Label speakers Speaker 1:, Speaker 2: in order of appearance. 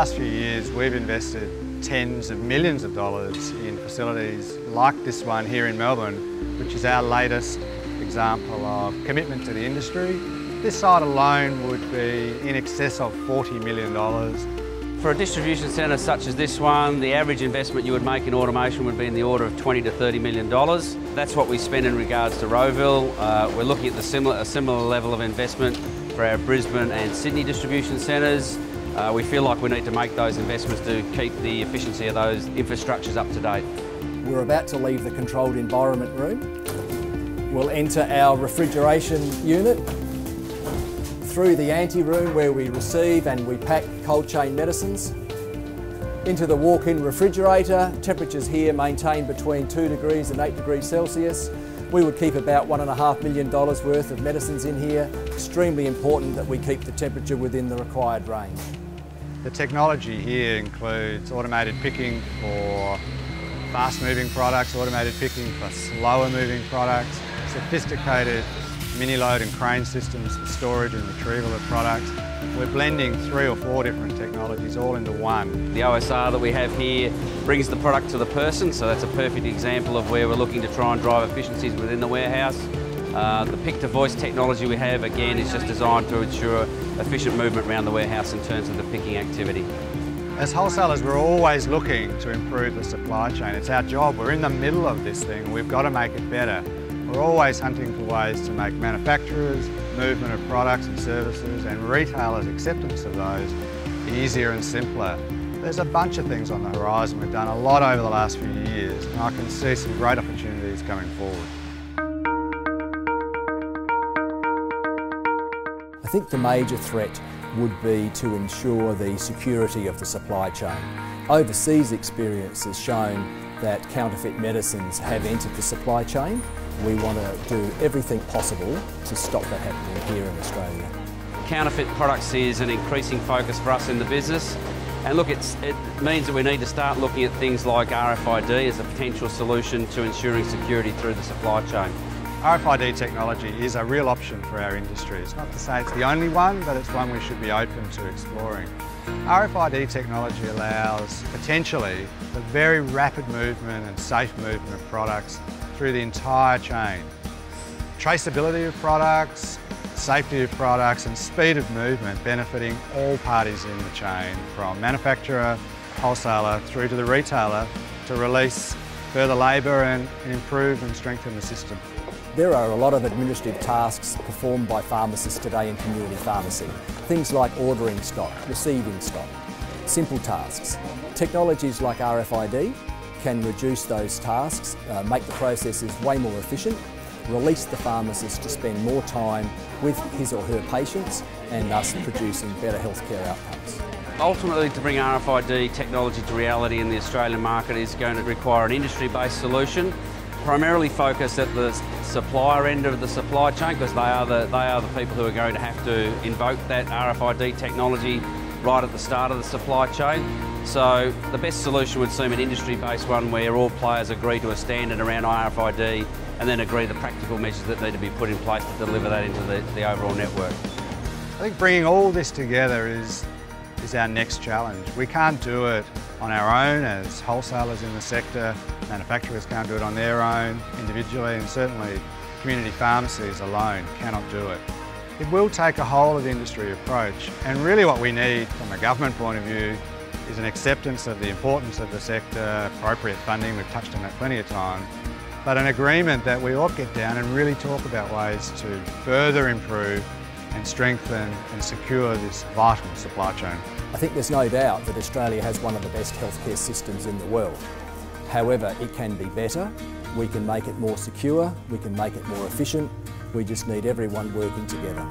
Speaker 1: last few years, we've invested tens of millions of dollars in facilities like this one here in Melbourne, which is our latest example of commitment to the industry. This site alone would be in excess of $40 million.
Speaker 2: For a distribution centre such as this one, the average investment you would make in automation would be in the order of $20 to $30 million. That's what we spend in regards to Rowville. We're looking at a similar level of investment for our Brisbane and Sydney distribution centres. We feel like we need to make those investments to keep the efficiency of those infrastructures up to date.
Speaker 3: We're about to leave the controlled environment room. We'll enter our refrigeration unit, through the ante-room where we receive and we pack cold chain medicines, into the walk-in refrigerator. Temperatures here maintained between 2 degrees and 8 degrees Celsius. We would keep about $1.5 million worth of medicines in here. Extremely important that we keep the temperature within the required range.
Speaker 1: The technology here includes automated picking for fast-moving products, automated picking for slower-moving products, sophisticated mini-load and crane systems for storage and retrieval of products. We're blending 3 or 4 different technologies all into one.
Speaker 2: The OSR that we have here brings the product to the person, so that's a perfect example of where we're looking to try and drive efficiencies within the warehouse. The pick-to-voice technology we have, again, is just designed to ensure efficient movement around the warehouse in terms of the picking activity.
Speaker 1: As wholesalers, we're always looking to improve the supply chain. It's our job. We're in the middle of this thing. We've got to make it better. We're always hunting for ways to make manufacturers, movement of products and services, and retailers' acceptance of those easier and simpler. There's a bunch of things on the horizon. We've done a lot over the last few years, and I can see some great opportunities coming forward.
Speaker 3: I think the major threat would be to ensure the security of the supply chain. Overseas experience has shown that counterfeit medicines have entered the supply chain. We want to do everything possible to stop that happening here in Australia.
Speaker 2: Counterfeit products is an increasing focus for us in the business. And look, it means that we need to start looking at things like RFID as a potential solution to ensuring security through the supply chain.
Speaker 1: RFID technology is a real option for our industry. It's not to say it's the only one, but it's one we should be open to exploring. RFID technology allows, potentially, the very rapid movement and safe movement of products through the entire chain. Traceability of products, safety of products and speed of movement benefiting all parties in the chain, from manufacturer, wholesaler through to the retailer, to release further labour and improve and strengthen the system.
Speaker 3: There are a lot of administrative tasks performed by pharmacists today in community pharmacy. Things like ordering stock, receiving stock, simple tasks. Technologies like RFID can reduce those tasks, make the processes way more efficient, release the pharmacist to spend more time with his or her patients and thus producing better healthcare outcomes.
Speaker 2: Ultimately, to bring RFID technology to reality in the Australian market is going to require an industry-based solution, primarily focused at the supplier end of the supply chain, because they are the people who are going to have to invoke that RFID technology right at the start of the supply chain. So the best solution would seem an industry-based one where all players agree to a standard around RFID and then agree the practical measures that need to be put in place to deliver that into the overall network.
Speaker 1: I think bringing all this together is our next challenge. We can't do it on our own as wholesalers in the sector. Manufacturers can't do it on their own individually, and certainly community pharmacies alone cannot do it. It will take a whole of industry approach, and really what we need from a government point of view is an acceptance of the importance of the sector, appropriate funding, we've touched on that plenty of times, but an agreement that we all get down and really talk about ways to further improve and strengthen and secure this vital supply chain.
Speaker 3: I think there's no doubt that Australia has one of the best healthcare systems in the world. However, it can be better. We can make it more secure, we can make it more efficient. We just need everyone working together.